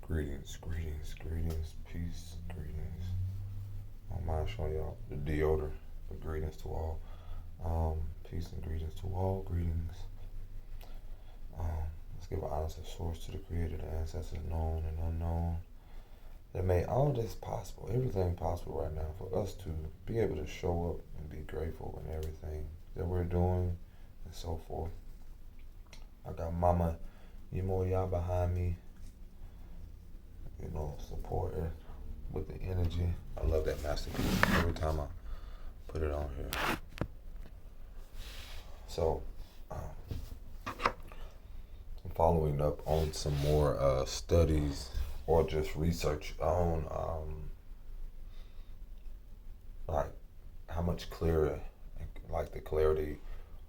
Greetings, peace, greetings. I don't mind showing y'all the deodor, but greetings to all. Peace and greetings to all, greetings. Let's give an honest source to the Creator, the ancestors known and unknown, that made all this possible, everything possible right now for us to be able to show up and be grateful in everything that we're doing and so forth. I got Mama Yemoya behind me, supporting with the energy. I love that masterpiece every time I put it on here. So, I'm following up on some more studies or just research on like how much clearer, like the clarity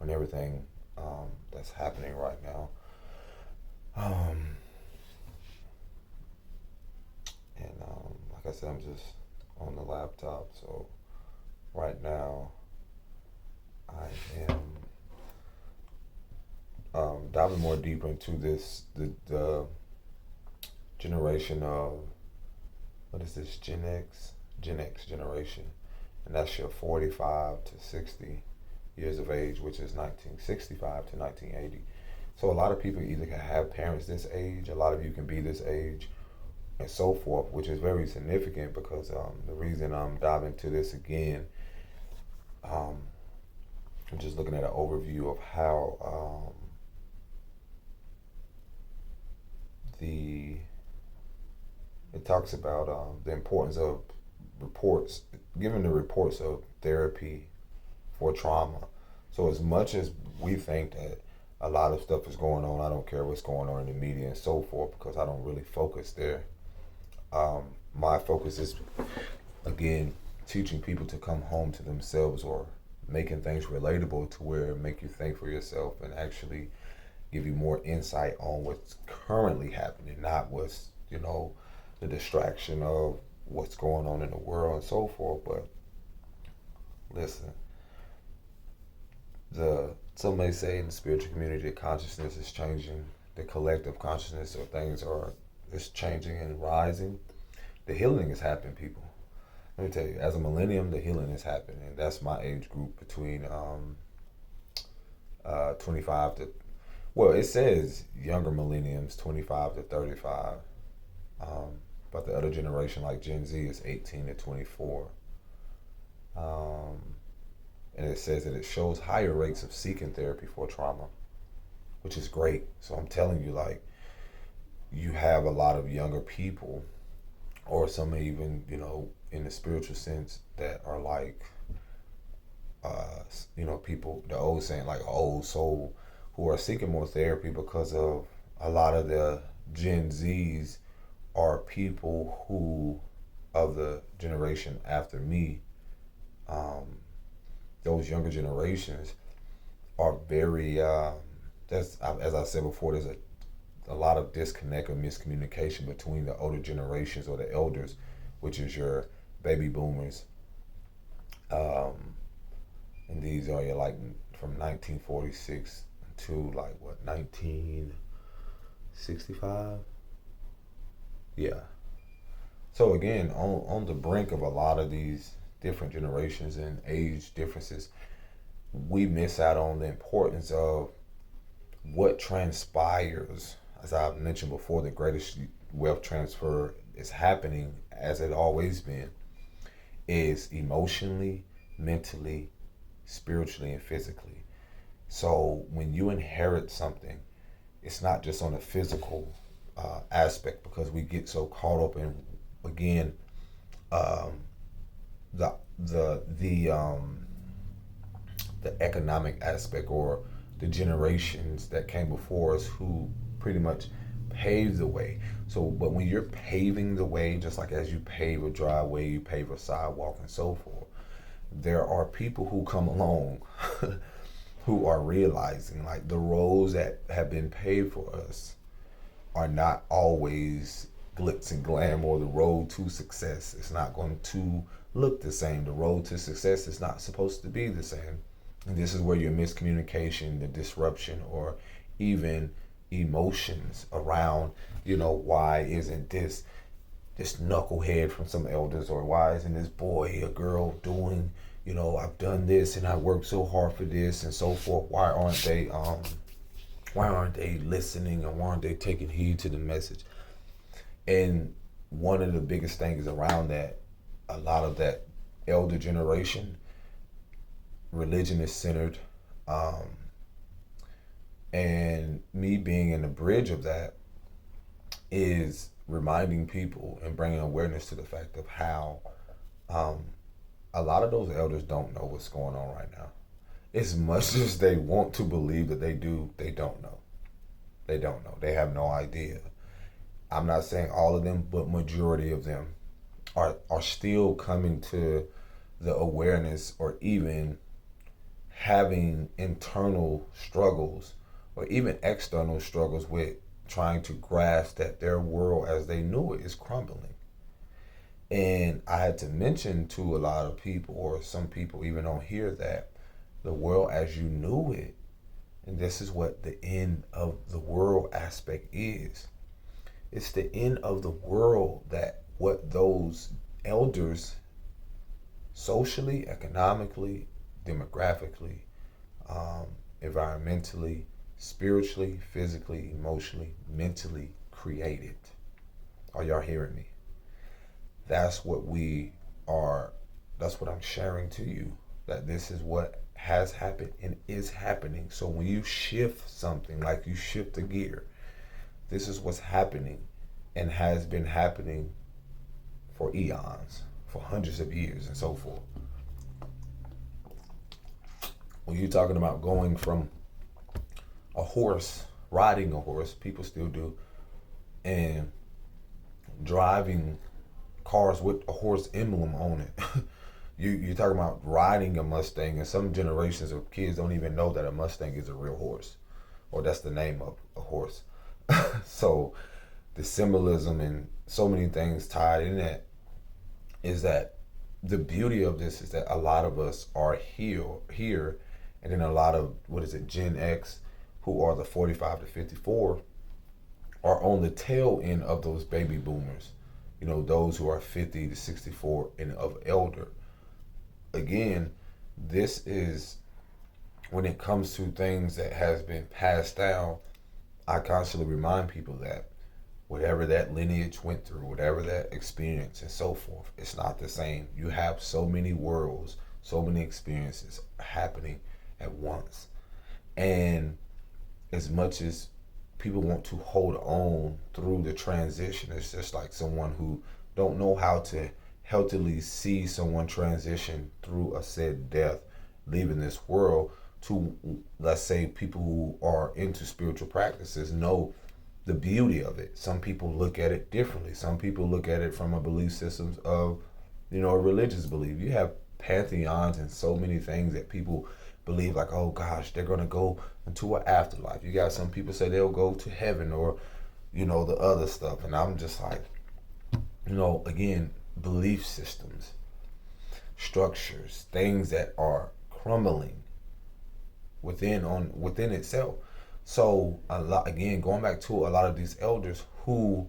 on everything that's happening right now. Like I said, I'm just on the laptop, so right now I am diving more deeper into the generation of, what is this, Gen X generation, and that's your 45 to 60 years of age, which is 1965 to 1980. So a lot of people either can have parents this age, a lot of you can be this age, and so forth, which is very significant because the reason I'm diving into this again, I'm just looking at an overview of how it talks about the importance of giving the reports of therapy for trauma. So as much as we think that a lot of stuff is going on, I don't care what's going on in the media and so forth, because I don't really focus there. My focus is, again, teaching people to come home to themselves, or making things relatable to where it make you think for yourself and actually give you more insight on what's currently happening, not what's, the distraction of what's going on in the world and so forth. But listen, some may say in the spiritual community that consciousness is changing, the collective consciousness of things is changing and rising. The healing is happening, people. Let me tell you, as a millennium, the healing is happening, and that's my age group between 25 to, well, it says younger millenniums, 25 to 35. But the other generation, like Gen Z, is 18 to 24. And it says that it shows higher rates of seeking therapy for trauma, which is great. So I'm telling you, like, you have a lot of younger people, or some even, in the spiritual sense, that are like, people, the old saying, like old soul, who are seeking more therapy because of a lot of the Gen Zs are people who, of the generation after me, those younger generations are very, as I said before, there's a lot of disconnect or miscommunication between the older generations, or the elders, which is your baby boomers. And these are your, like, from 1946 to, like, what, 1965? Yeah. So again, on the brink of a lot of these different generations and age differences, we miss out on the importance of what transpires. As I've mentioned before, the greatest wealth transfer is happening, as it always been, is emotionally, mentally, spiritually, and physically. So when you inherit something, it's not just on a physical aspect, because we get so caught up in, again, the economic aspect, or the generations that came before us who pretty much paved the way. So, but when you're paving the way, just like as you pave a driveway, you pave a sidewalk and so forth, there are people who come along who are realizing, like, the roads that have been paved for us are not always glitz and glam, or the road to success is not going to look the same. The road to success is not supposed to be the same. And this is where your miscommunication, the disruption, or even emotions around, why isn't this knucklehead from some elders, or why isn't this boy or girl doing, I've done this and I worked so hard for this and so forth. Why aren't they listening, and why aren't they taking heed to the message? And one of the biggest things around that, a lot of that elder generation, religion is centered. Um, and me being in the bridge of that is reminding people and bringing awareness to the fact of how um, a lot of those elders don't know what's going on right now. As much as they want to believe that they do, they don't know. They don't know. They have no idea. I'm not saying all of them, but majority of them are still coming to the awareness, or even having internal struggles or even external struggles with trying to grasp that their world as they knew it is crumbling. And I had to mention to a lot of people, or some people even on here, that the world as you knew it, and this is what the end of the world aspect is. It's the end of the world, that what those elders, socially, economically, demographically, environmentally, spiritually, physically, emotionally, mentally created. Are y'all hearing me? That's what we are, that's what I'm sharing to you. That this is what has happened and is happening. So when you shift something, like you shift a gear, this is what's happening and has been happening for eons, for hundreds of years and so forth. When you're talking about going from a horse, riding a horse, people still do, and driving cars with a horse emblem on it. You're talking about riding a Mustang, and some generations of kids don't even know that a Mustang is a real horse, or that's the name of a horse. So the symbolism and so many things tied in that is that the beauty of this is that a lot of us are here, and then a lot of, what is it, Gen X, who are the 45 to 54, are on the tail end of those baby boomers. Those who are 50 to 64 and of elder. Again, this is, when it comes to things that has been passed down, I constantly remind people that whatever that lineage went through, whatever that experience and so forth, it's not the same. You have so many worlds, so many experiences happening at once. And as much as people want to hold on through the transition, it's just like someone who don't know how to healthily see someone transition through a said death, leaving this world, to, let's say, people who are into spiritual practices know the beauty of it. Some people look at it differently. Some people look at it from a belief system of, a religious belief. You have pantheons and so many things that people believe, like, oh gosh, they're going to go into an afterlife. You got some people say they'll go to heaven, or, the other stuff. And I'm just like, again, belief systems, structures, things that are crumbling within itself. So a lot, again, going back to a lot of these elders who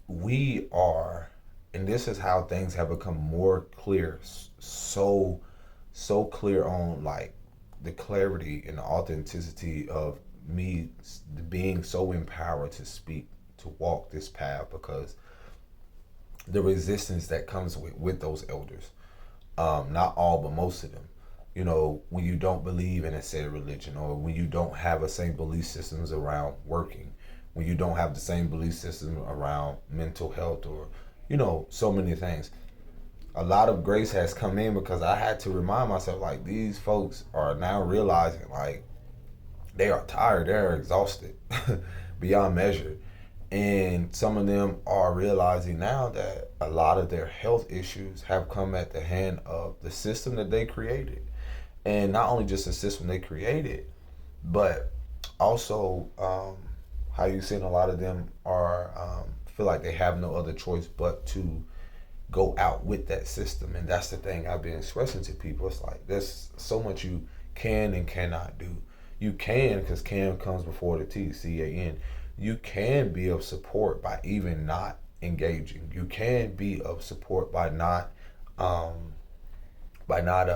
we are, and this is how things have become more clear, so clear on, like, the clarity and the authenticity of me being so empowered to speak, to walk this path, because the resistance that comes with those elders, not all, but most of them, when you don't believe in a said religion, or when you don't have the same belief systems around working, when you don't have the same belief system around mental health, or, so many things. A lot of grace has come in, because I had to remind myself, like, these folks are now realizing, like, they are tired, they're exhausted beyond measure. And some of them are realizing now that a lot of their health issues have come at the hand of the system that they created. And not only just the system they created, but also how you seen a lot of them are feel like they have no other choice but to go out with that system. And that's the thing I've been expressing to people. It's like, there's so much you can and cannot do. You can, because can comes before the T, CAN. You can be of support by even not engaging. You can be of support um, by not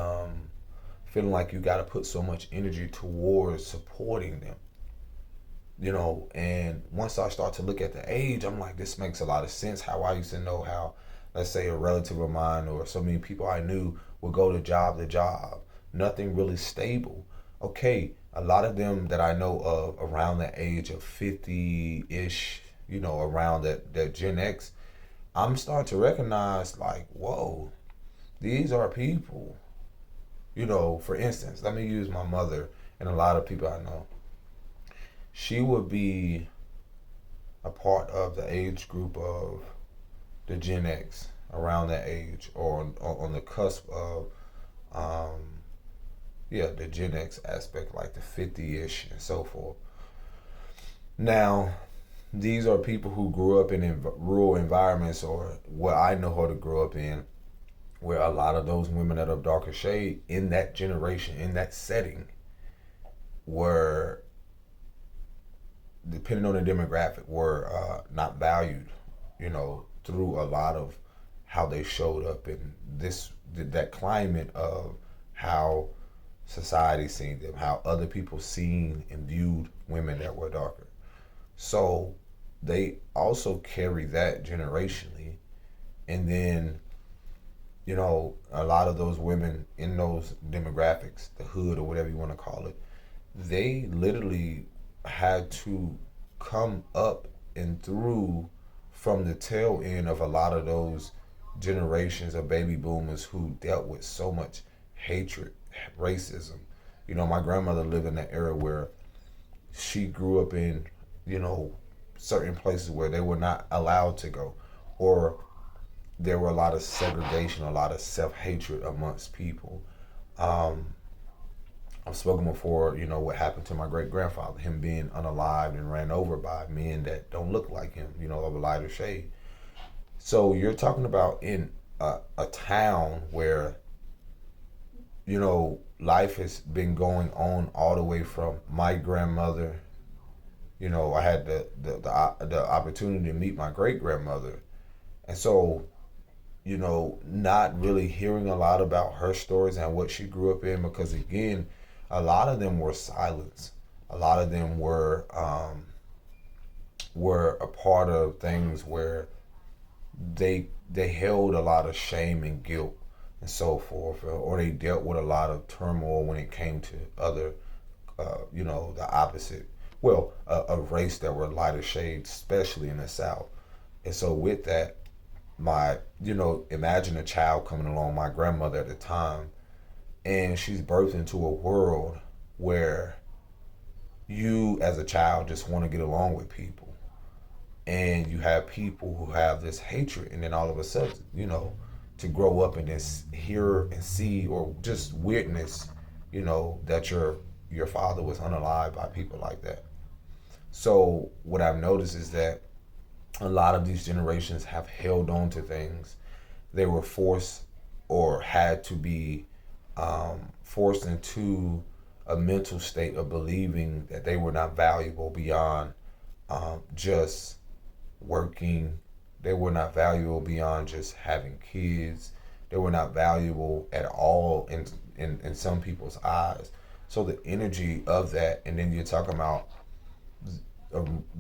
feeling like you got to put so much energy towards supporting them. And once I start to look at the age, I'm like, this makes a lot of sense. How I used to know how, let's say, a relative of mine or so many people I knew would go to job, nothing really stable. Okay, a lot of them that I know of around the age of 50 ish, around that Gen X, I'm starting to recognize, like, whoa, these are people. For instance, let me use my mother and a lot of people I know. She would be a part of the age group of the Gen X, around that age, or on the cusp of, um, the Gen X aspect, like the 50-ish and so forth. Now, these are people who grew up in rural environments, or what I know how to grow up in, where a lot of those women that are darker shade in that generation, in that setting, were, depending on the demographic, were not valued, through a lot of how they showed up in that climate of how society seen them, how other people seen and viewed women that were darker. So they also carry that generationally. And then, a lot of those women in those demographics, the hood or whatever you want to call it, they literally had to come up and through from the tail end of a lot of those generations of baby boomers who dealt with so much hatred, racism. My grandmother lived in an era where she grew up in, certain places where they were not allowed to go, or there were a lot of segregation, a lot of self-hatred amongst people. Um, I've spoken before, what happened to my great grandfather, him being unalived and ran over by men that don't look like him, of a lighter shade. So you're talking about in a town where, life has been going on all the way from my grandmother. I had the opportunity to meet my great grandmother. And so, not really hearing a lot about her stories and what she grew up in, because again, a lot of them were silenced. A lot of them were a part of things where they held a lot of shame and guilt and so forth, or they dealt with a lot of turmoil when it came to other, the opposite. Well, a race that were lighter shades, especially in the South. And so with that, imagine a child coming along, my grandmother at the time, and she's birthed into a world where you as a child just want to get along with people, and you have people who have this hatred, and then all of a sudden, to grow up and just hear and see or just witness, that your father was unalived by people like that. So what I've noticed is that a lot of these generations have held on to things. They were forced or had to be forced into a mental state of believing that they were not valuable beyond just working. They were not valuable beyond just having kids. They were not valuable at all in some people's eyes. So the energy of that, and then you're talking about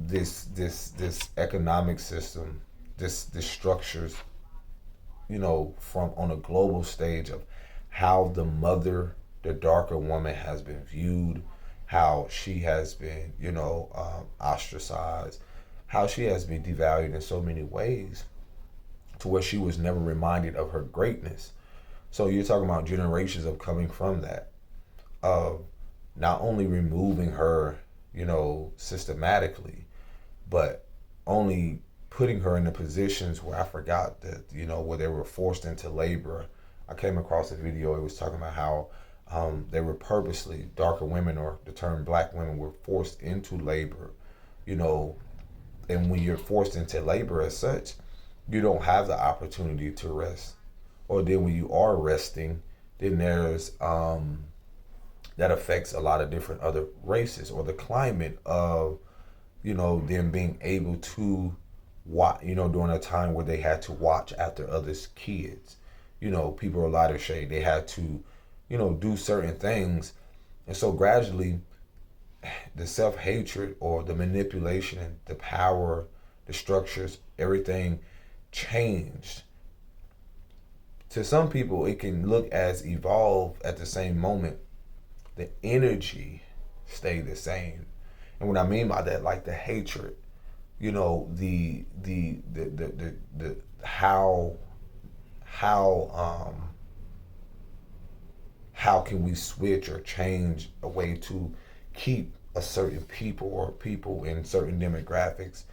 this economic system, this structures, from on a global stage of how the darker woman has been viewed, how she has been, ostracized, how she has been devalued in so many ways, to where she was never reminded of her greatness. So you're talking about generations of coming from that, of not only removing her, systematically, but only putting her in the positions where I forgot that, where they were forced into labor. I came across a video, it was talking about how they were purposely, darker women, or the term black women, were forced into labor, and when you're forced into labor as such, you don't have the opportunity to rest. Or then when you are resting, then there's that affects a lot of different other races, or the climate of, them being able to watch, during a time where they had to watch after others' kids. People are lighter shade. They had to, do certain things. And so gradually, the self-hatred or the manipulation, the power, the structures, everything changed. To some people, it can look as evolved at the same moment. The energy stayed the same. And what I mean by that, like the hatred, the how can we switch or change a way to keep a certain people or people in certain demographics,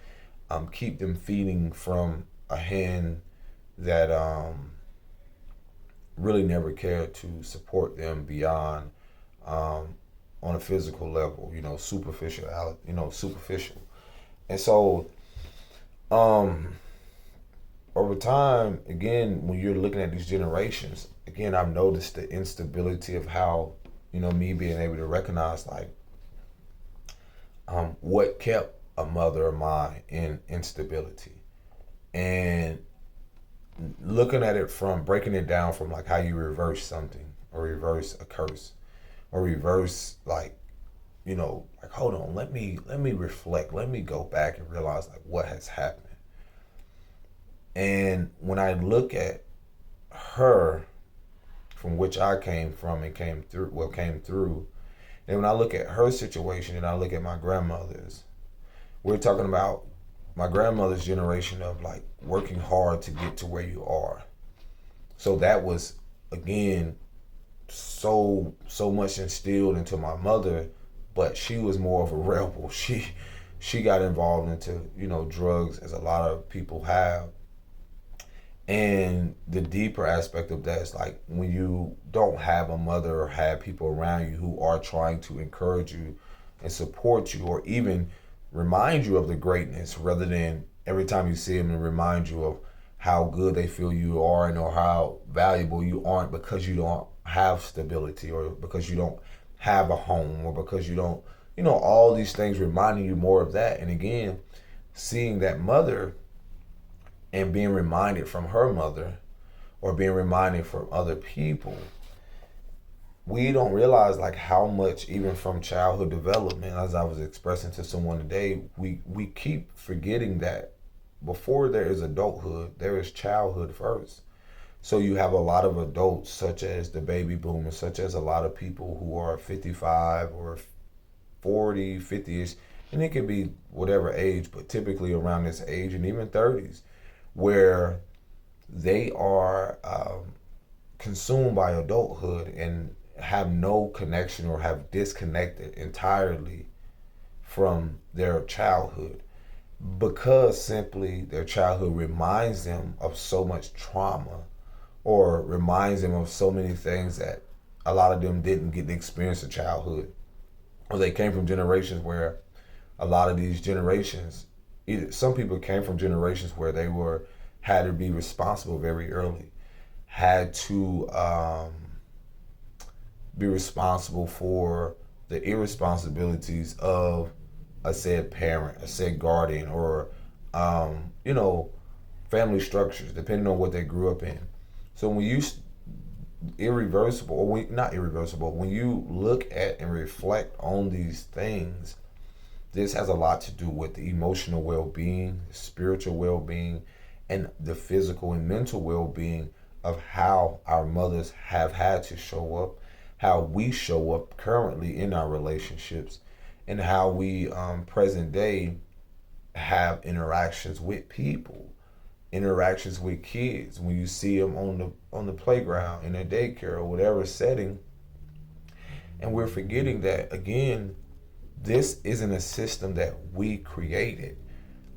keep them feeding from a hand that really never cared to support them beyond, on a physical level, superficial. And so, over time, again, when you're looking at these generations, again, I've noticed the instability of how, me being able to recognize, like, what kept a mother of mine in instability. And looking at it from, breaking it down from, like, how you reverse something, or reverse a curse, or reverse, like, like, hold on, let me reflect, let me go back and realize, like, what has happened. And when I look at her, from which I came from and came through, and when I look at her situation and I look at my grandmother's, we're talking about my grandmother's generation of, like, working hard to get to where you are. So that was, again, so much instilled into my mother, but she was more of a rebel. She got involved into, drugs, as a lot of people have. And the deeper aspect of that is, like, when you don't have a mother or have people around you who are trying to encourage you and support you, or even remind you of the greatness, rather than every time you see them and remind you of how good they feel you are, and or how valuable you aren't because you don't have stability, or because you don't have a home, or because you don't, all these things reminding you more of that. And again, seeing that mother and being reminded from her mother, or being reminded from other people, we don't realize, like, how much, even from childhood development, as I was expressing to someone today, we keep forgetting that before there is adulthood, there is childhood first. So you have a lot of adults, such as the baby boomers, such as a lot of people who are 55 or 40, 50ish, and it could be whatever age, but typically around this age, and even 30s, where they are consumed by adulthood and have no connection, or have disconnected entirely from their childhood, because simply their childhood reminds them of so much trauma, or reminds them of so many things that a lot of them didn't get to experience in childhood, or they came from generations where a lot of these generations, some people came from generations where they had to be responsible very early, had to be responsible for the irresponsibilities of a said parent, a said guardian, or family structures, depending on what they grew up in. So when you not irreversible, when you look at and reflect on these things, this has a lot to do with the emotional well-being, the spiritual well-being, and the physical and mental well-being of how our mothers have had to show up, how we show up currently in our relationships, and how we present day have interactions with people, interactions with kids. When you see them on the playground, in a daycare, or whatever setting, and we're forgetting that, again, this isn't a system that we created.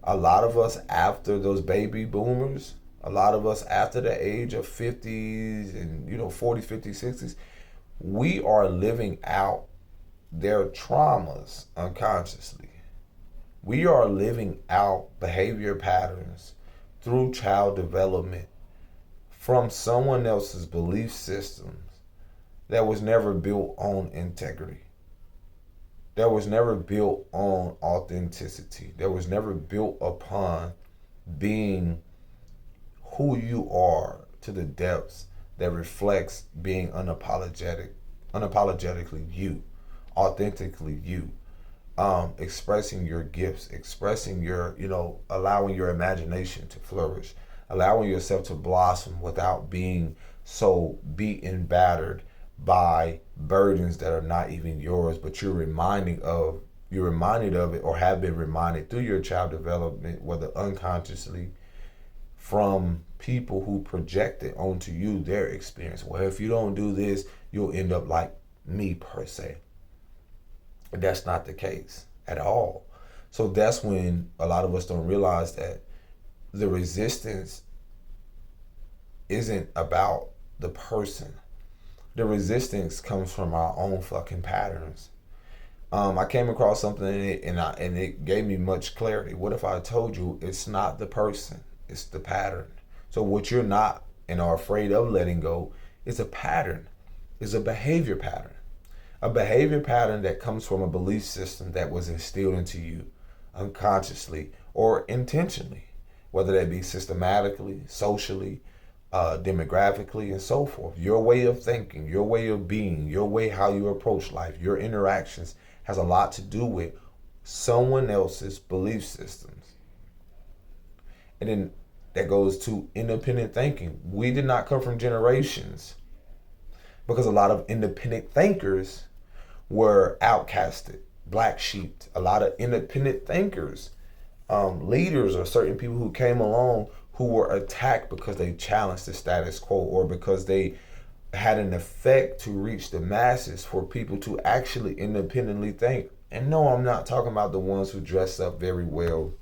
A lot of us after those baby boomers, a lot of us after the age of 50s and 40s, 50s, 60s, we are living out their traumas unconsciously. We are living out behavior patterns through child development from someone else's belief systems that was never built on integrity, that was never built on authenticity, that was never built upon being who you are to the depths, that reflects being unapologetically you, authentically you, expressing your gifts, expressing your, allowing your imagination to flourish, allowing yourself to blossom without being so beaten, battered by burdens that are not even yours, but you're reminded of it, or have been reminded through your child development, whether unconsciously, from people who projected onto you their experience. Well, if you don't do this, you'll end up like me, per se. That's not the case at all. So that's when a lot of us don't realize that the resistance isn't about the person. The resistance comes from our own fucking patterns. I came across something in it, and it gave me much clarity. What if I told you it's not the person, it's the pattern? So what you're not and are afraid of letting go is a pattern, is a behavior pattern. A behavior pattern that comes from a belief system that was instilled into you unconsciously or intentionally, whether that be systematically, socially, demographically, and so forth. Your way of thinking, your way of being, your way how you approach life, your interactions has a lot to do with someone else's belief systems. And then that goes to independent thinking. We did not come from generations, because a lot of independent thinkers were outcasted, black sheep. A lot of independent thinkers, leaders, or certain people who came along who were attacked because they challenged the status quo, or because they had an effect to reach the masses for people to actually independently think. And no, I'm not talking about the ones who dress up very well,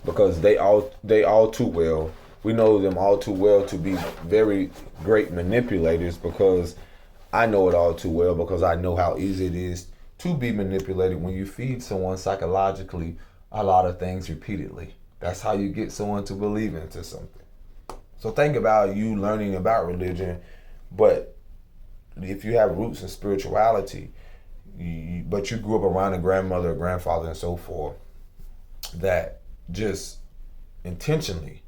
because they all too well. We know them all too well to be very great manipulators, because I know it all too well, because I know how easy it is to be manipulated when you feed someone psychologically a lot of things repeatedly. That's how you get someone to believe into something. So think about you learning about religion, but if you have roots in spirituality, but you grew up around a grandmother or grandfather and so forth, that just intentionally,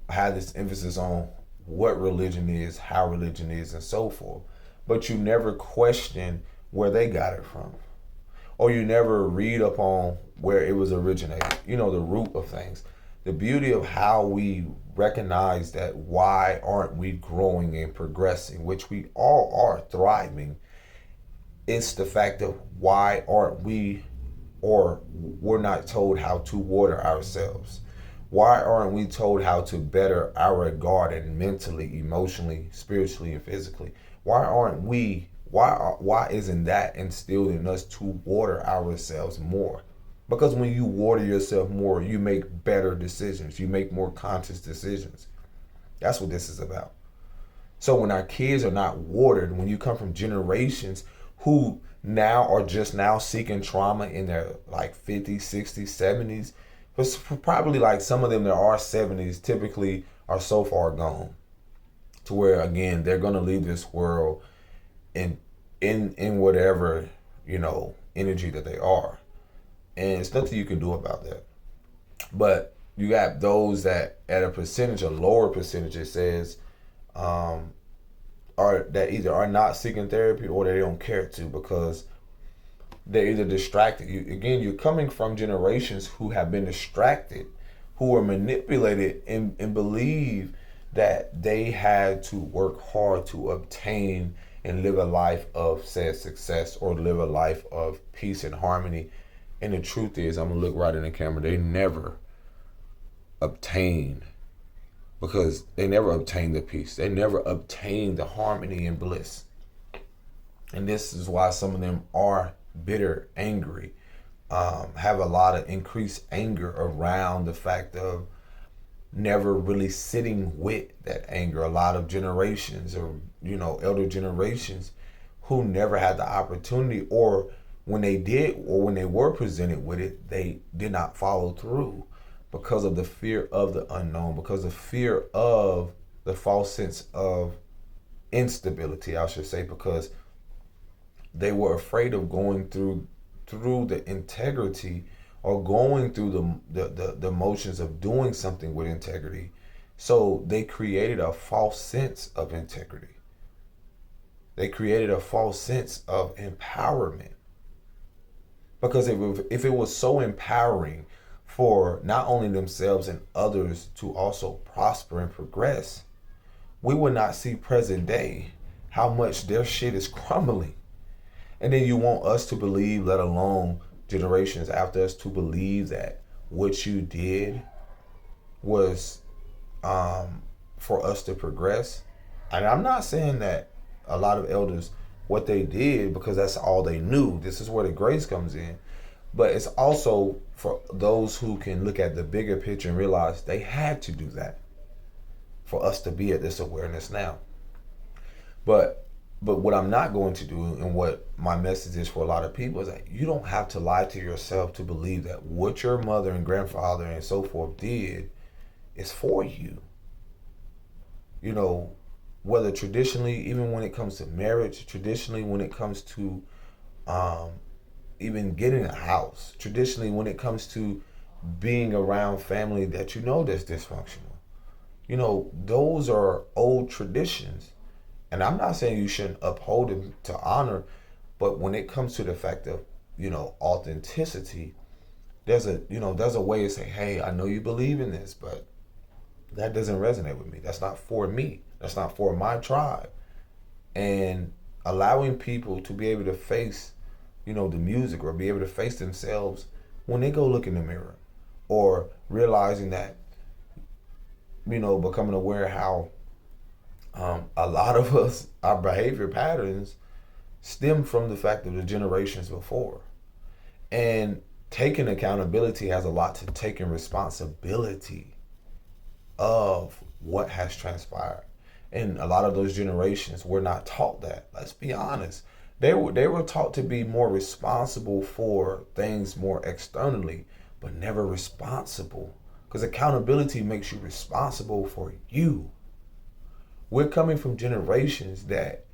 had this emphasis on what religion is, how religion is, and so forth. But you never question where they got it from. Or you never read up on where it was originated, the root of things. The beauty of how we recognize that, why aren't we growing and progressing, which we all are thriving. It's the fact of why aren't we, or we're not told how to water ourselves. Why aren't we told how to better our garden mentally, emotionally, spiritually, and physically? Why isn't that instilled in us to water ourselves more? Because when you water yourself more, you make better decisions. You make more conscious decisions. That's what this is about. So when our kids are not watered, when you come from generations who now are just now seeking trauma in their like 50s, 60s, 70s, but probably like some of them that are 70s typically are so far gone to where, again, they're going to leave this world in whatever, energy that they are. And it's nothing you can do about that. But you got those that at a lower percentage, it says, are that either are not seeking therapy or they don't care to, because they're either distracted. You're coming from generations who have been distracted, who are manipulated and believe that they had to work hard to obtain and live a life of said success, or live a life of peace and harmony. And the truth is, I'm gonna look right in the camera, they never obtain, because they never obtain the peace. They never obtain the harmony and bliss. And this is why some of them are bitter, angry, have a lot of increased anger around the fact of never really sitting with that anger. A lot of generations, or elder generations, who never had the opportunity, or when they did, or when they were presented with it, they did not follow through, because of the fear of the unknown, because of fear of the false sense of instability, I should say, because they were afraid of going through the integrity, or going through the motions of doing something with integrity. So they created a false sense of integrity. They created a false sense of empowerment. Because if it was so empowering for not only themselves and others to also prosper and progress, we would not see present day how much their shit is crumbling. And then you want us to believe, let alone generations after us, to believe that what you did was for us to progress. And I'm not saying that a lot of elders, what they did, because that's all they knew. This is where the grace comes in. But it's also for those who can look at the bigger picture and realize they had to do that for us to be at this awareness now. But what I'm not going to do, and what my message is for a lot of people, is that you don't have to lie to yourself to believe that what your mother and grandfather and so forth did is for you. You know, whether traditionally, even when it comes to marriage, traditionally when it comes to even getting a house, traditionally when it comes to being around family that you know that's dysfunctional. You know, those are old traditions. And I'm not saying you shouldn't uphold them to honor, but when it comes to the fact of, authenticity, there's a way to say, hey, I know you believe in this, but that doesn't resonate with me. That's not for me. That's not for my tribe. And allowing people to be able to face, the music, or be able to face themselves when they go look in the mirror, or realizing that, becoming aware how a lot of us, our behavior patterns stem from the fact of the generations before. And taking accountability has a lot to taking responsibility of what has transpired. And a lot of those generations were not taught that. Let's be honest. They were taught to be more responsible for things more externally, but never responsible. Because accountability makes you responsible for you. We're coming from generations that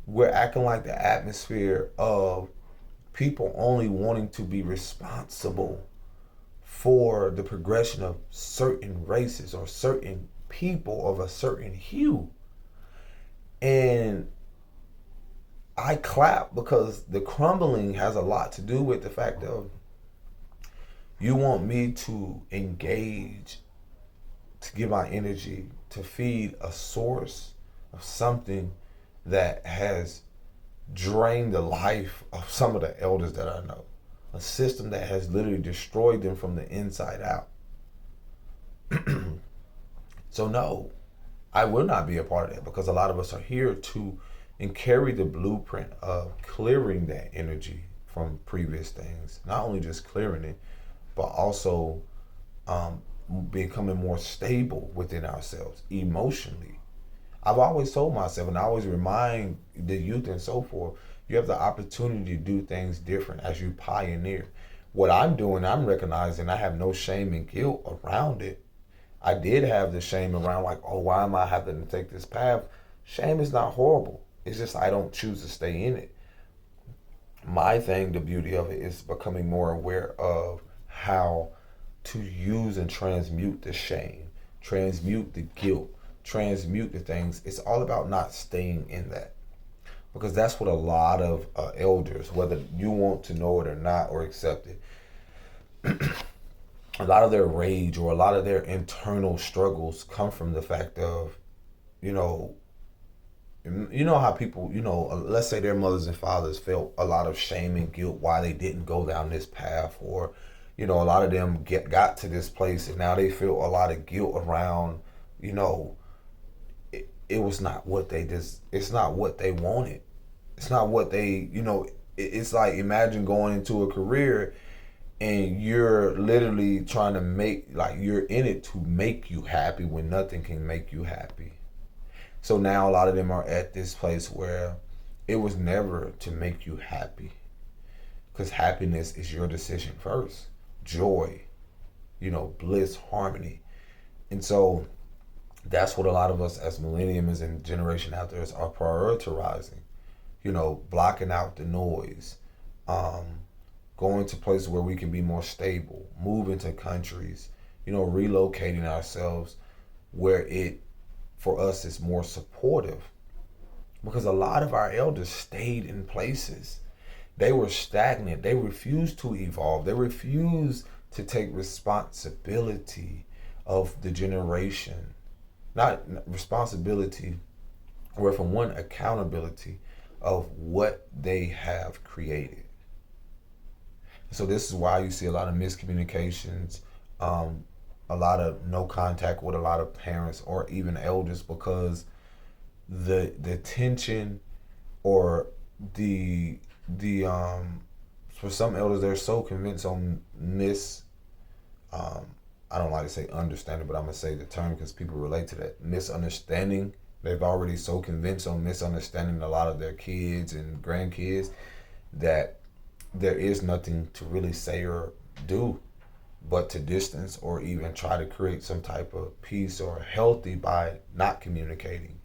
we're acting like the atmosphere of people only wanting to be responsible for the progression of certain races or certain people of a certain hue. And I clap, because the crumbling has a lot to do with the fact of you want me to engage, to give my energy, to feed a source of something that has drained the life of some of the elders that I know. A system that has literally destroyed them from the inside out. So no, I will not be a part of that, because a lot of us are here to and carry the blueprint of clearing that energy from previous things. Not only just clearing it, but also becoming more stable within ourselves emotionally. I've always told myself, and I always remind the youth and so forth, you have the opportunity to do things different as you pioneer. What I'm doing, I'm recognizing I have no shame and guilt around it. I did have the shame around, like, oh, why am I having to take this path? Shame is not horrible. It's just I don't choose to stay in it. My thing, the beauty of it, is becoming more aware of how to use and transmute the shame, transmute the guilt, transmute the things. It's all about not staying in that. Because that's what a lot of elders, whether you want to know it or not or accept it, a lot of their rage or a lot of their internal struggles come from the fact of, you know how people, let's say their mothers and fathers felt a lot of shame and guilt why they didn't go down this path, or, a lot of them got to this place and now they feel a lot of guilt around, it was not what they it's not what they wanted. It's not what they, it's like, imagine going into a career and you're literally trying to you're in it to make you happy when nothing can make you happy. So now a lot of them are at this place where it was never to make you happy. Because happiness is your decision first. Joy, bliss, harmony. And so That's what a lot of us as millenniums and generation after us are prioritizing. Blocking out the noise, um, going to places where we can be more stable, moving to countries, relocating ourselves where it for us is more supportive. Because a lot of our elders stayed in places. They were stagnant. They refused to evolve. They refused to take responsibility of the generation. Not responsibility, or from one, accountability of what they have created. So this is why you see a lot of miscommunications, um, a lot of no contact with a lot of parents or even elders, because the tension, or the for some elders, they're so convinced on um, I don't like to say understanding, but I'm gonna say the term because people relate to that, misunderstanding. They've already so convinced on misunderstanding a lot of their kids and grandkids that there is nothing to really say or do but to distance, or even try to create some type of peace or healthy by not communicating.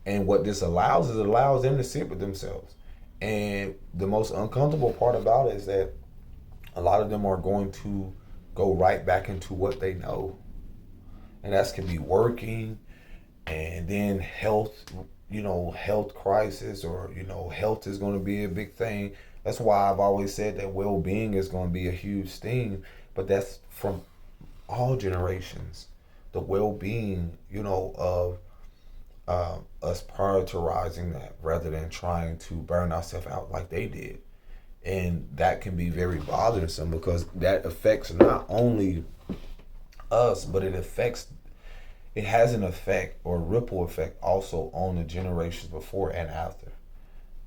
And what this allows is, it allows them to sit with themselves. And the most uncomfortable part about it is that a lot of them are going to go right back into what they know. And that's can be working, and then health, health crisis, or, health is going to be a big thing. That's why I've always said that well being is going to be a huge thing, but that's from all generations. The well being, of us prioritizing that rather than trying to burn ourselves out like they did. And that can be very bothersome because that affects not only us, but it has an effect or ripple effect also on the generations before and after.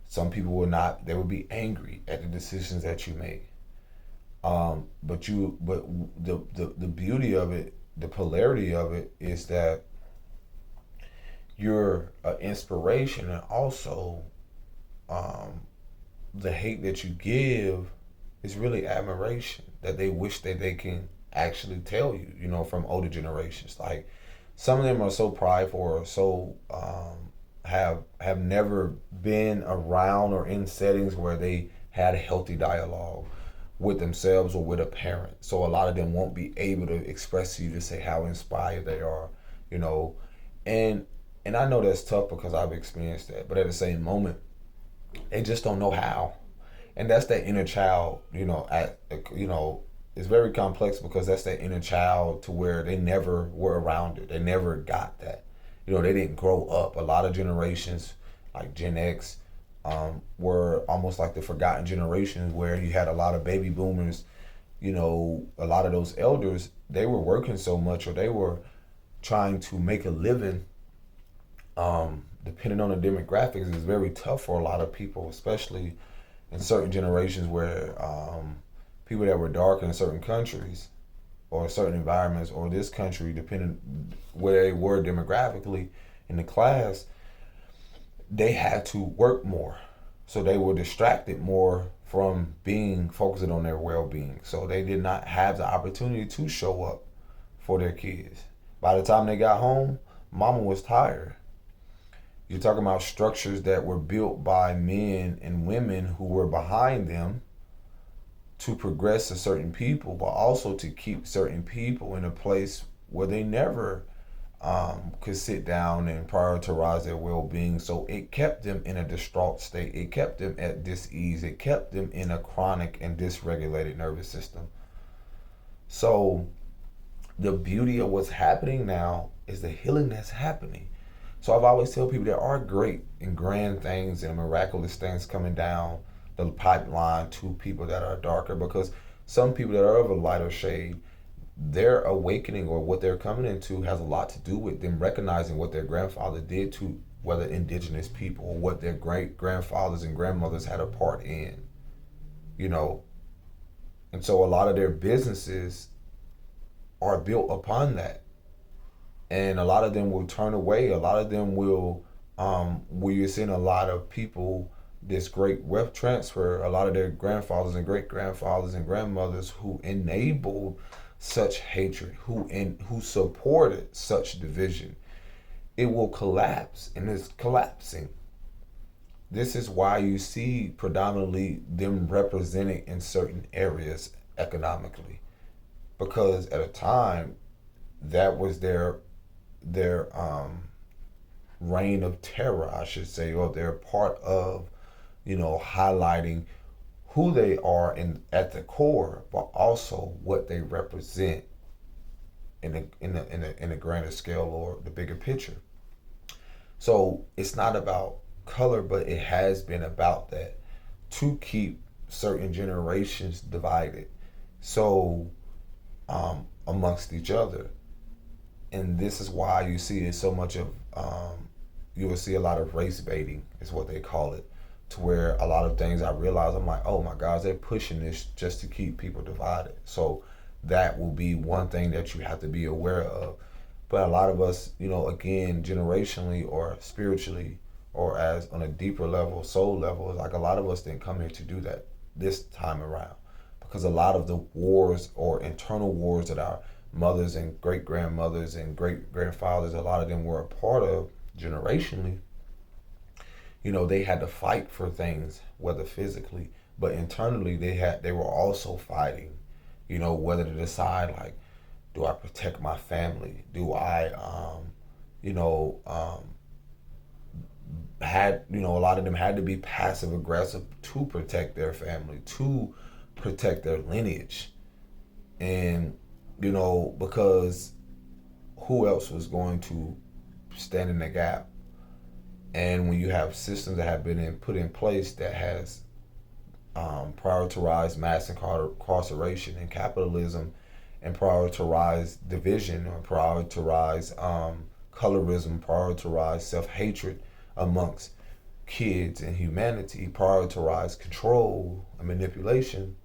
Some people they will be angry at the decisions that you make. But the beauty of it, the polarity of it is that you're an inspiration, and also um, the hate that you give is really admiration that they wish that they can actually tell you, from older generations. Like some of them are so prideful, or so have never been around or in settings where they had a healthy dialogue with themselves or with a parent. So a lot of them won't be able to express to you to say how inspired they are, you know. And and I know that's tough because I've experienced that. But at the same moment, they just don't know how. And that's that inner child, it's very complex because that's that inner child to where they never were around it. They never got that. They didn't grow up. A lot of generations, like Gen X, were almost like the forgotten generations where you had a lot of baby boomers. A lot of those elders, they were working so much, or they were trying to make a living. Depending on the demographics, it's very tough for a lot of people, especially in certain generations where people that were dark in certain countries or certain environments, or this country, depending where they were demographically in the class, they had to work more. So they were distracted more from being focused on their well-being. So they did not have the opportunity to show up for their kids. By the time they got home, mama was tired. You're talking about structures that were built by men and women who were behind them to progress a certain people, but also to keep certain people in a place where they never could sit down and prioritize their well-being. So it kept them in a distraught state. It kept them at dis-ease. It kept them in a chronic and dysregulated nervous system. So the beauty of what's happening now is the healing that's happening. So I've always tell people there are great and grand things and miraculous things coming down the pipeline to people that are darker, because some people that are of a lighter shade, their awakening or what they're coming into has a lot to do with them recognizing what their grandfather did to whether indigenous people, or what their great grandfathers and grandmothers had a part in, you know. And so a lot of their businesses are built upon that. And a lot of them will turn away. A lot of them will, where you're seeing a lot of people, this great wealth transfer, a lot of their grandfathers and great grandfathers and grandmothers who enabled such hatred, who supported such division, it will collapse, and it's collapsing. This is why you see predominantly them represented in certain areas economically, because at a time that was their reign of terror, I should say, or they're part of, highlighting who they are at the core, but also what they represent in the grander scale or the bigger picture. So it's not about color, but it has been about that to keep certain generations divided. So amongst each other, and this is why you see so much of you will see a lot of race baiting is what they call it, to where a lot of things I realize I'm like, oh my gosh, they're pushing this just to keep people divided. So that will be one thing that you have to be aware of. But a lot of us, again, generationally or spiritually, or as on a deeper level, soul level, like a lot of us didn't come here to do that this time around, because a lot of the wars or internal wars that our mothers and great grandmothers and great grandfathers, a lot of them were a part of generationally, they had to fight for things, whether physically, but internally they were also fighting, whether to decide, like, do I protect my family? Do I you know had a lot of them had to be passive aggressive to protect their family, to protect their lineage. And because who else was going to stand in the gap? And when you have systems that have been put in place that has prioritized mass incarceration and capitalism, and prioritize division, or prioritize colorism, prioritize self-hatred amongst kids and humanity, prioritize control and manipulation.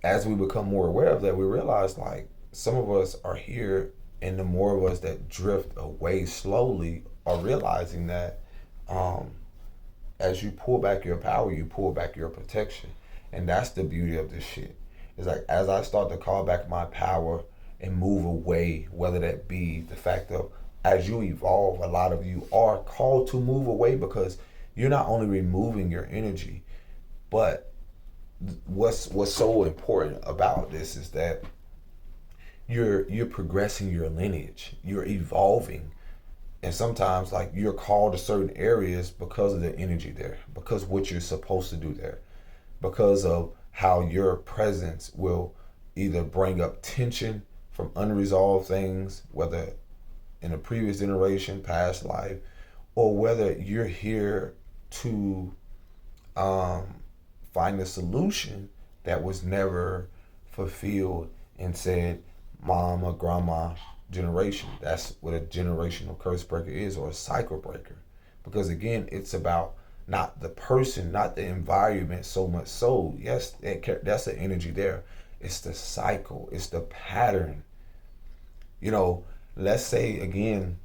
As we become more aware of that, we realize, like, some of us are here, and the more of us that drift away slowly are realizing that as you pull back your power, you pull back your protection. And that's the beauty of this shit. It's like, as I start to call back my power and move away, whether that be the fact of, as you evolve, a lot of you are called to move away, because you're not only removing your energy, but what's so important about this is that you're progressing your lineage, you're evolving. And sometimes, like, you're called to certain areas because of the energy there, because what you're supposed to do there, because of how your presence will either bring up tension from unresolved things, whether in a previous generation, past life, or whether you're here to find a solution that was never fulfilled and said mom or grandma generation. That's what a generational curse breaker is, or a cycle breaker. Because again, it's about not the person, not the environment so much. So yes, that's the energy there. It's the cycle, it's the pattern. Let's say again,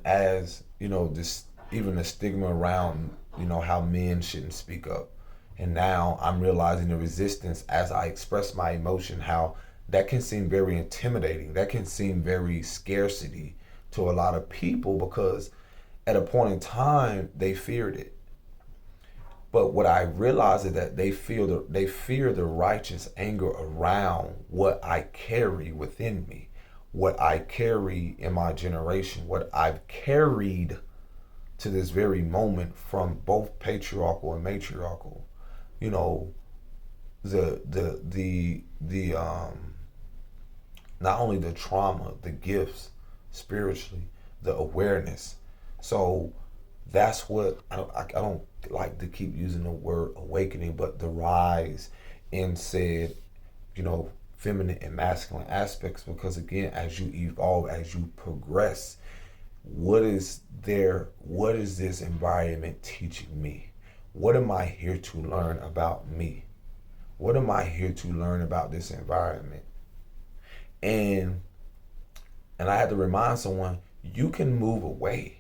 as this, even the stigma around how men shouldn't speak up. And now I'm realizing the resistance as I express my emotion, how that can seem very intimidating. That can seem very scarcity to a lot of people, because at a point in time they feared it. But what I realize is that they fear the righteous anger around what I carry within me, what I carry in my generation, what I've carried to this very moment from both patriarchal and matriarchal. The not only the trauma, the gifts spiritually, the awareness. So that's what I don't like to keep using the word awakening, but the rise in said, feminine and masculine aspects, because again, as you evolve, as you progress, what is this environment teaching me? What am I here to learn about me? What am I here to learn about this environment? And I had to remind someone, you can move away.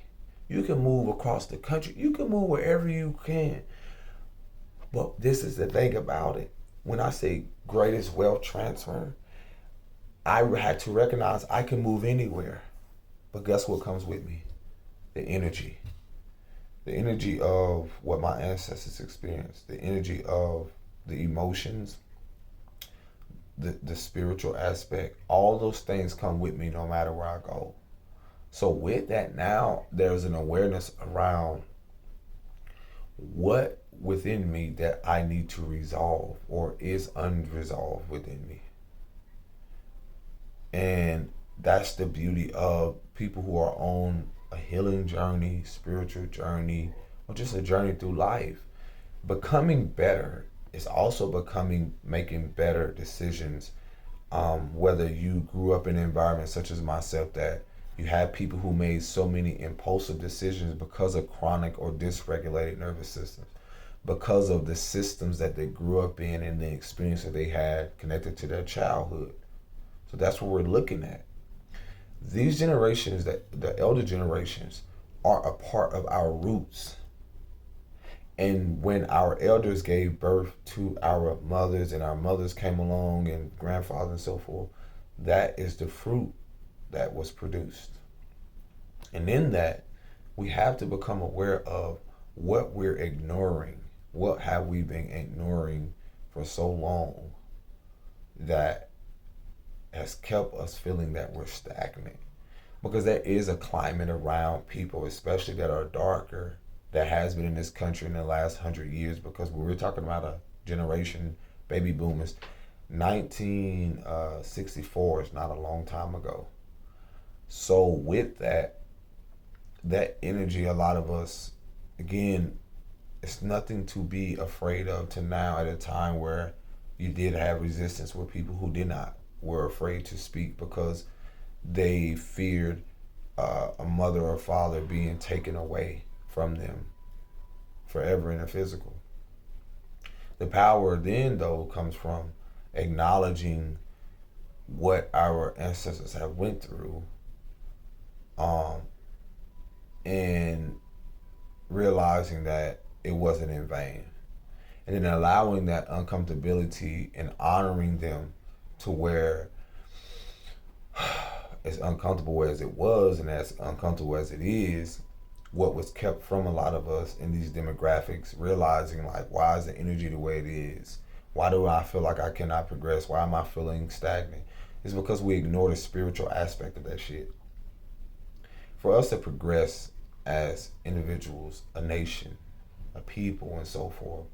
You can move across the country. You can move wherever you can. But this is the thing about it. When I say greatest wealth transfer, I had to recognize I can move anywhere. But guess what comes with me? The energy. The energy of what my ancestors experienced, the energy of the emotions, the spiritual aspect. All those things come with me no matter where I go. So with that now, there's an awareness around what within me that I need to resolve or is unresolved within me. And that's the beauty of people who are on a healing journey, spiritual journey, or just a journey through life. Becoming better is also making better decisions. Whether you grew up in an environment such as myself that you have people who made so many impulsive decisions because of chronic or dysregulated nervous systems, because of the systems that they grew up in and the experience that they had connected to their childhood. So that's what we're looking at. These generations, that the elder generations, are a part of our roots. And when our elders gave birth to our mothers and our mothers came along and grandfathers and so forth, that is the fruit that was produced. And in that, we have to become aware of what we're ignoring. What have we been ignoring for so long that has kept us feeling that we're stagnant? Because there is a climate around people, especially that are darker, that has been in this country in the last 100 years. Because we're talking about a generation, baby boomers. 1964 is not a long time ago. So with that energy, a lot of us, again, it's nothing to be afraid of to now at a time where you did have resistance with people who did not, were afraid to speak because they feared a mother or father being taken away from them forever in the physical. The power then, though, comes from acknowledging what our ancestors have went through, um, and realizing that it wasn't in vain, and then allowing that uncomfortability and honoring them to where as uncomfortable as it was and as uncomfortable as it is, what was kept from a lot of us in these demographics, realizing like, why is the energy the way it is? Why do I feel like I cannot progress? Why am I feeling stagnant? It's because we ignore the spiritual aspect of that shit. For us to progress as individuals, a nation, a people, and so forth,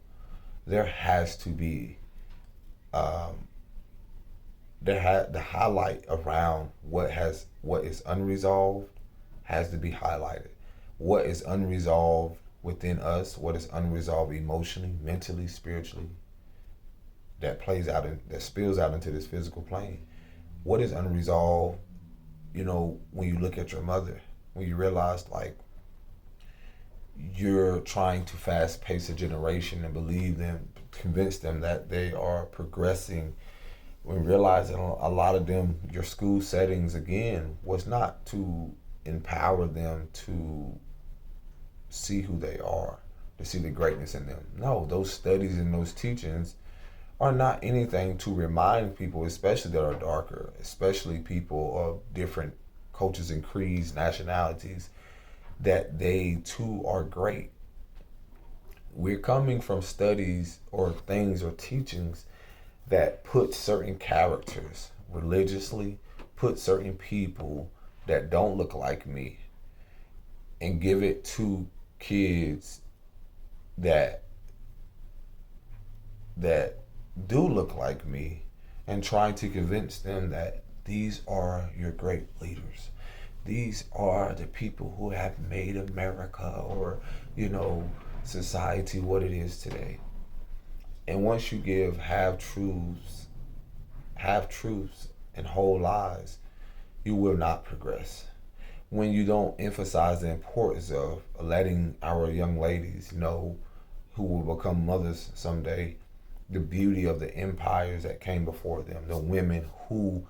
there has to be um, the highlight around what is unresolved has to be highlighted. What is unresolved within us, what is unresolved emotionally, mentally, spiritually, that spills out into this physical plane. What is unresolved, when you look at your mother, when you realize like you're trying to fast pace a generation and convince them that they are progressing, when realizing a lot of them, your school settings again was not to empower them to see who they are, to see the greatness in them. No, those studies and those teachings are not anything to remind people, especially that are darker, especially people of different cultures and creeds, nationalities, that they too are great. We're coming from studies or things or teachings that put certain characters religiously, put certain people that don't look like me, and give it to kids that that do look like me, and trying to convince them that these are your great leaders. These are the people who have made America or, society what it is today. And once you give half truths and whole lies, you will not progress. When you don't emphasize the importance of letting our young ladies know, who will become mothers someday, the beauty of the empires that came before them, the women who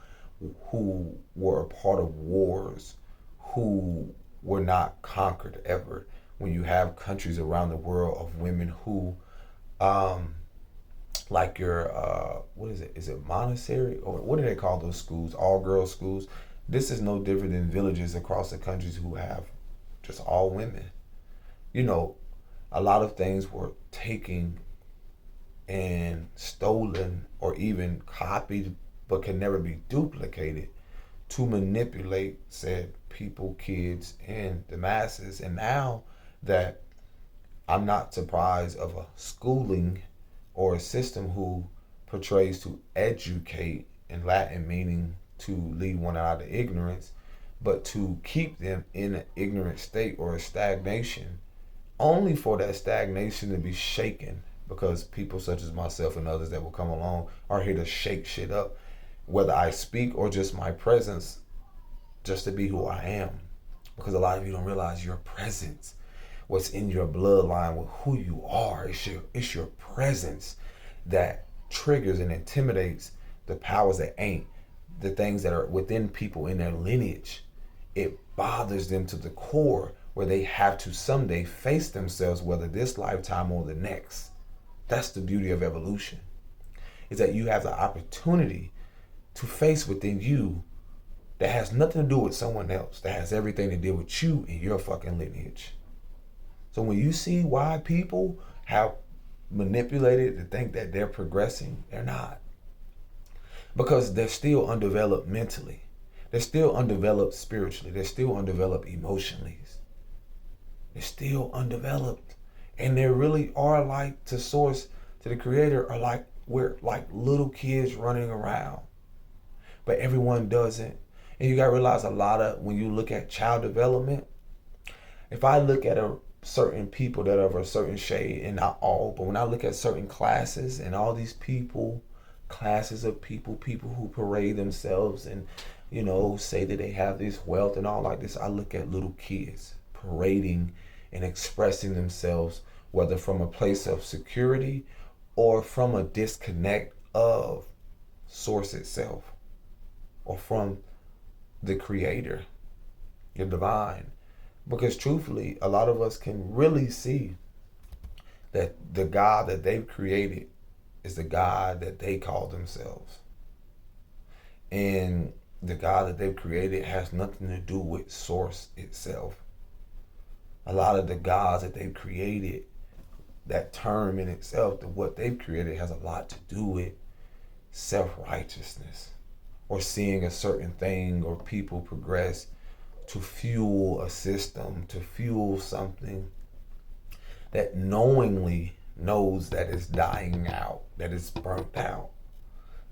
were a part of wars, who were not conquered ever. When you have countries around the world of women who like your what is it? Is it Montessori, or what do they call those schools? All girls schools. This is no different than villages across the countries who have just all women. You know, a lot of things were taken and stolen or even copied, but can never be duplicated to manipulate said people, kids, and the masses. And now that I'm not surprised of a schooling or a system who portrays to educate, in Latin meaning to lead one out of ignorance, but to keep them in an ignorant state or a stagnation, only for that stagnation to be shaken, because people such as myself and others that will come along are here to shake shit up, whether I speak or just my presence, just to be who I am. Because a lot of you don't realize your presence, what's in your bloodline with who you are. It's your presence that triggers and intimidates the powers that ain't, the things that are within people in their lineage. It bothers them to the core, where they have to someday face themselves, whether this lifetime or the next. That's the beauty of evolution, is that you have the opportunity to face within you that has nothing to do with someone else, that has everything to do with you and your fucking lineage. So when you see why people have manipulated to think that they're progressing, they're not. Because they're still undeveloped mentally. They're still undeveloped spiritually. They're still undeveloped emotionally. They're still undeveloped. And they really are like, to source, to the creator, are like, we're like little kids running around. But everyone doesn't. And you gotta realize a lot of, when you look at child development, if I look at certain people that are of a certain shade, and not all, but when I look at certain classes and all these people, classes of people who parade themselves and, you know, say that they have this wealth and all like this, I look at little kids parading and expressing themselves, whether from a place of security or from a disconnect of source itself, or from the creator, the divine. Because truthfully, a lot of us can really see that the God that they've created is the God that they call themselves. And the God that they've created has nothing to do with source itself. A lot of the gods that they've created, that term in itself, what they've created, has a lot to do with self-righteousness, or seeing a certain thing or people progress to fuel a system, to fuel something that knowingly knows that it's dying out, that it's burnt out,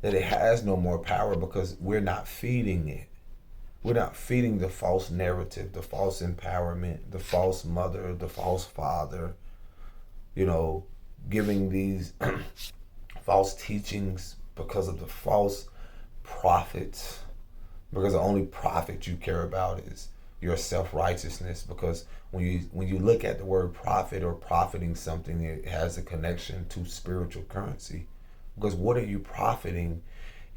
that it has no more power, because we're not feeding it. We're not feeding the false narrative, the false empowerment, the false mother, the false father, you know, giving these false teachings because of the false prophets, because the only prophet you care about is your self-righteousness. Because when you look at the word prophet or profiting something, it has a connection to spiritual currency. Because what are you profiting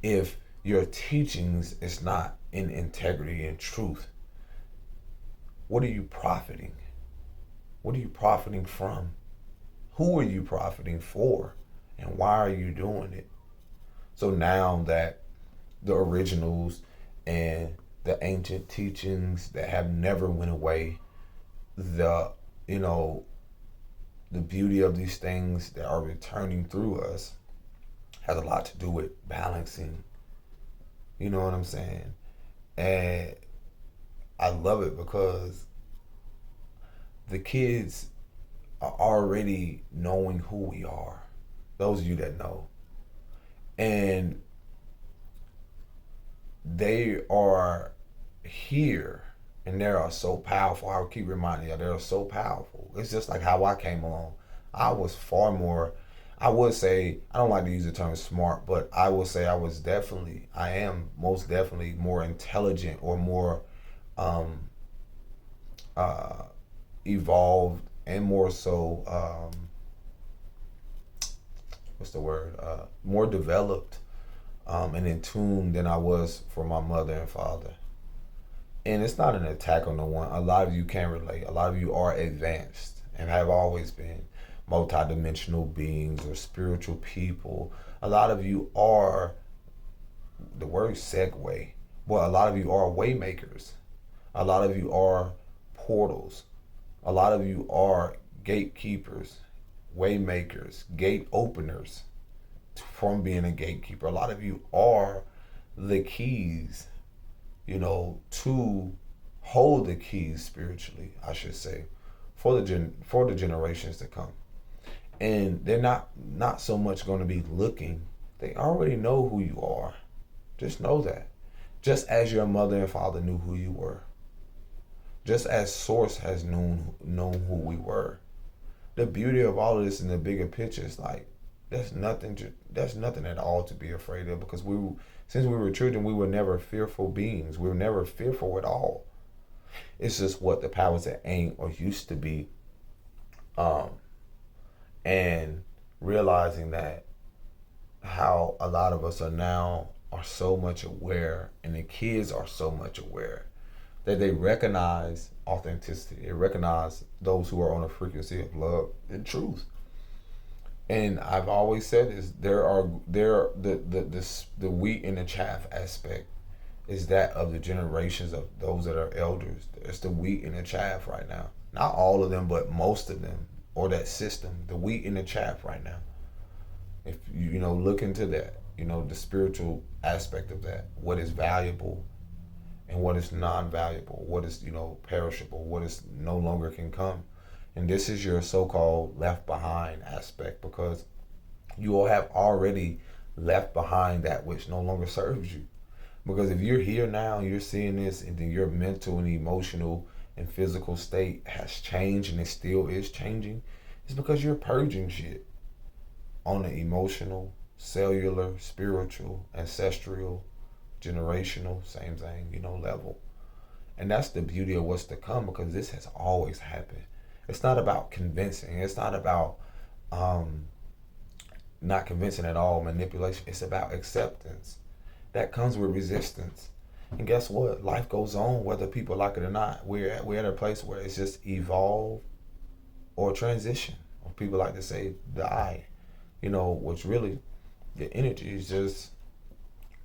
if your teachings is not in integrity and truth? What are you profiting? What are you profiting from? Who are you profiting for? And why are you doing it? So now that the originals and the ancient teachings that have never went away, the beauty of these things that are returning through us has a lot to do with balancing. You know what I'm saying? And I love it because the kids are already knowing who we are. Those of you that know. And they are here, and they are so powerful. I will keep reminding you, they're so powerful. It's just like how I came along. I was far more, I would say, I don't like to use the term smart, but I will say I am most definitely more intelligent, or more evolved, and more so, more developed and in tune than I was for my mother and father. And it's not an attack on no one. A lot of you can relate. A lot of you are advanced and have always been. multidimensional beings or spiritual people. A lot of you are, the word segue, well, a lot of you are way makers. A lot of you are portals. A lot of you are gatekeepers, way makers, gate openers from being a gatekeeper. A lot of you are the keys, to hold the keys spiritually, I should say, for the generations to come. And they're not so much going to be looking. They already know who you are. Just know that. Just as your mother and father knew who you were. Just as Source has known who we were. The beauty of all of this in the bigger picture is like, there's nothing at all to be afraid of, because since we were children, we were never fearful beings. We were never fearful at all. It's just what the powers that ain't or used to be, and realizing that how a lot of us are so much aware, and the kids are so much aware, that they recognize authenticity. They recognize those who are on a frequency of love and truth. And I've always said this: the wheat and the chaff aspect is that of the generations of those that are elders. It's the wheat and the chaff right now. Not all of them, but most of them, or that system. The wheat and the chaff right now. If you look into that, the spiritual aspect of that, what is valuable and what is non-valuable, what is perishable, what is no longer can come. And this is your so-called left behind aspect, because you will have already left behind that which no longer serves you. Because if you're here now, you're seeing this, and then your mental and emotional and physical state has changed, and it still is changing, it's because you're purging shit on the emotional, cellular, spiritual, ancestral, generational, same thing, level. And that's the beauty of what's to come, because this has always happened. It's not about convincing. It's not about not convincing at all, manipulation. It's about acceptance. That comes with resistance. And guess what? Life goes on whether people like it or not. We're at a place where it's just evolve or transition. Or people like to say die. Which really, the energy is just,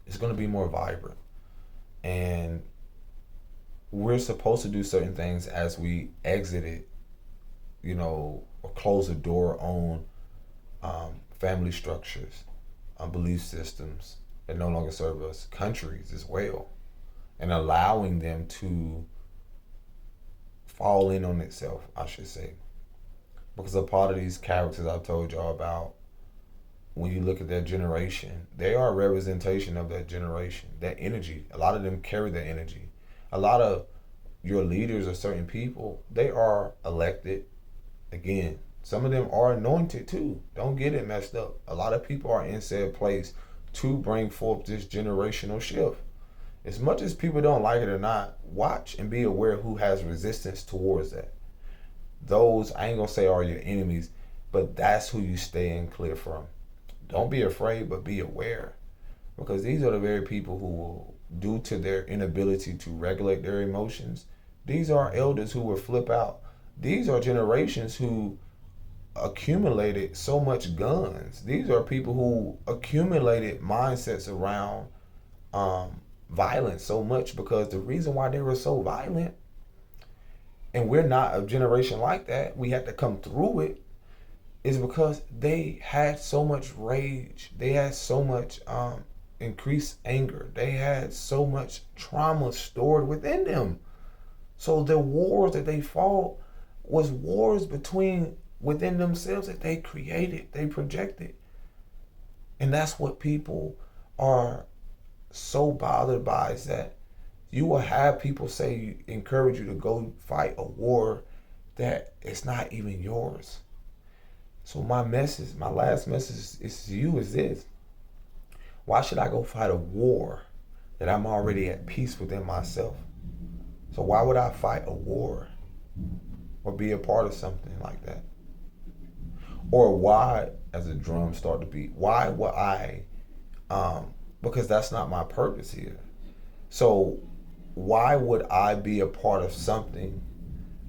it's going to be more vibrant. And we're supposed to do certain things as we exit it, or close the door on family structures, belief systems that no longer serve us, countries as well, and allowing them to fall in on itself, I should say. Because a part of these characters I've told y'all about, when you look at their generation, they are a representation of that generation, that energy. A lot of them carry that energy. A lot of your leaders or certain people, they are elected. Again, some of them are anointed too. Don't get it messed up. A lot of people are in said place to bring forth this generational shift. As much as people don't like it or not, watch and be aware who has resistance towards that. Those, I ain't gonna say are your enemies, but that's who you stay in clear from. Don't be afraid, but be aware. Because these are the very people who will, due to their inability to regulate their emotions, these are elders who will flip out. These are generations who accumulated so much guns. These are people who accumulated mindsets around violence so much, because the reason why they were so violent, and we're not a generation like that, we had to come through it, is because they had so much rage. They had so much increased anger. They had so much trauma stored within them. So the wars that they fought was wars within themselves that they created, they projected. And that's what people are so bothered by, is that you will have people encourage you to go fight a war that it's not even yours. So my last message is to you is this: why should I go fight a war that I'm already at peace within myself? So why would I fight a war or be a part of something like that? Or why, as a drum start to beat, why would I, because that's not my purpose here. So why would I be a part of something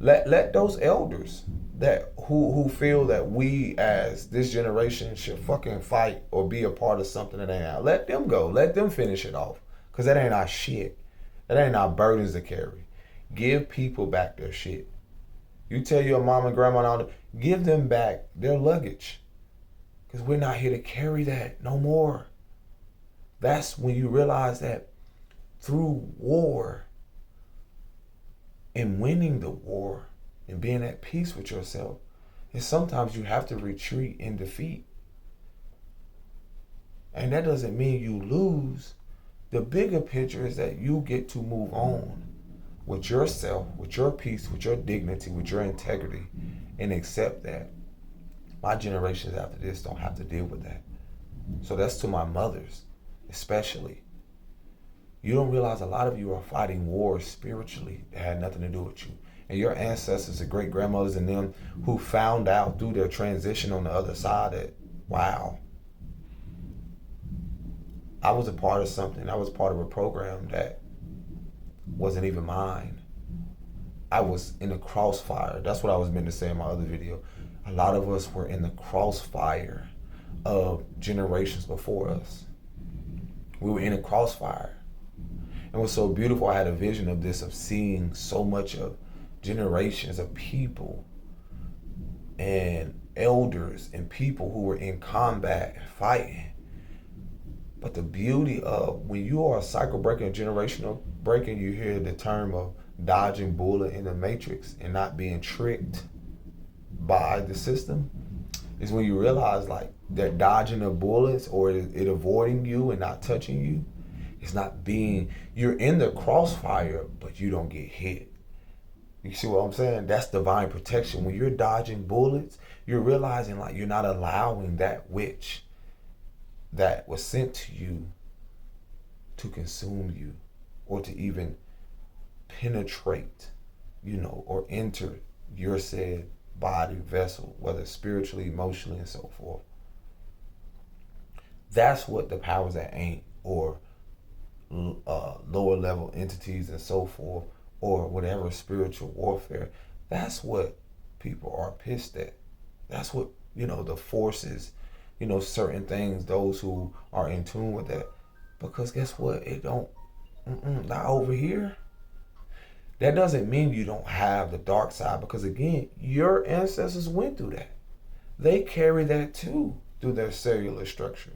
Let those elders that who feel that we as this generation should fucking fight or be a part of something that ain't out. Let them go. Let them finish it off. Cause that ain't our shit. That ain't our burdens to carry. Give people back their shit. You tell your mom and grandma now, give them back their luggage. Because we're not here to carry that no more. That's when you realize that through war and winning the war and being at peace with yourself, is sometimes you have to retreat in defeat. And that doesn't mean you lose. The bigger picture is that you get to move on with yourself, with your peace, with your dignity, with your integrity, and accept that my generations after this don't have to deal with that. So that's to my mothers, especially. You don't realize a lot of you are fighting wars spiritually that had nothing to do with you. And your ancestors, the great grandmothers and them who found out through their transition on the other side that, wow, I was a part of something. I was part of a program that wasn't even mine. I was in the crossfire. That's what I was meant to say in my other video. A lot of us were in the crossfire of generations before us. We were in a crossfire. And what's so beautiful, I had a vision of this, of seeing so much of generations of people and elders and people who were in combat and fighting. But the beauty of when you are a cycle breaker and generational breaker, you hear the term of dodging bullet in the matrix and not being tricked by the system, is when you realize like that dodging of bullets or it avoiding you and not touching you, it's not being, you're in the crossfire, but you don't get hit. You see what I'm saying? That's divine protection. When you're dodging bullets, you're realizing like you're not allowing that which that was sent to you to consume you or to even penetrate, or enter your said body, vessel, whether spiritually, emotionally, and so forth. That's what the powers that ain't, or lower level entities and so forth, or whatever spiritual warfare, that's what people are pissed at. That's what, the forces, certain things, those who are in tune with that. Because guess what? It don't, not over here. That doesn't mean you don't have the dark side, because again, your ancestors went through that. They carry that too through their cellular structure.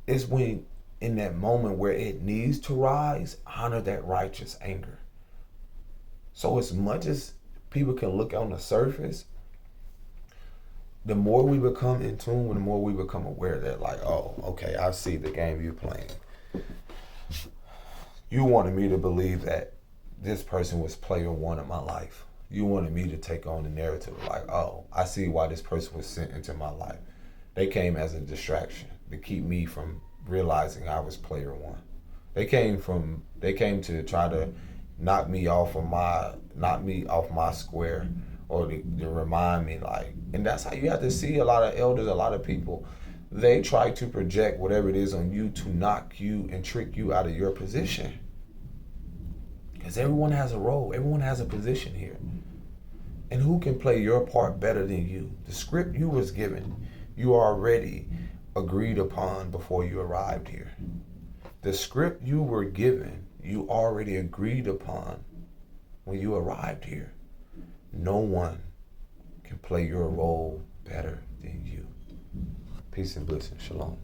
It's when, in that moment where it needs to rise, honor that righteous anger. So as much as people can look on the surface, the more we become in tune, the more we become aware that like, oh, okay, I see the game you're playing. You wanted me to believe that this person was player one of my life. You wanted me to take on the narrative like, oh, I see why this person was sent into my life. They came as a distraction to keep me from realizing I was player one. They came to try to knock me off my square, or to remind me like, and that's how you have to see a lot of elders, a lot of people. They try to project whatever it is on you to knock you and trick you out of your position. Because everyone has a role, everyone has a position here. And who can play your part better than you? The script you was given, you already agreed upon before you arrived here. The script you were given, you already agreed upon when you arrived here. No one can play your role better than you. Peace and bliss and shalom.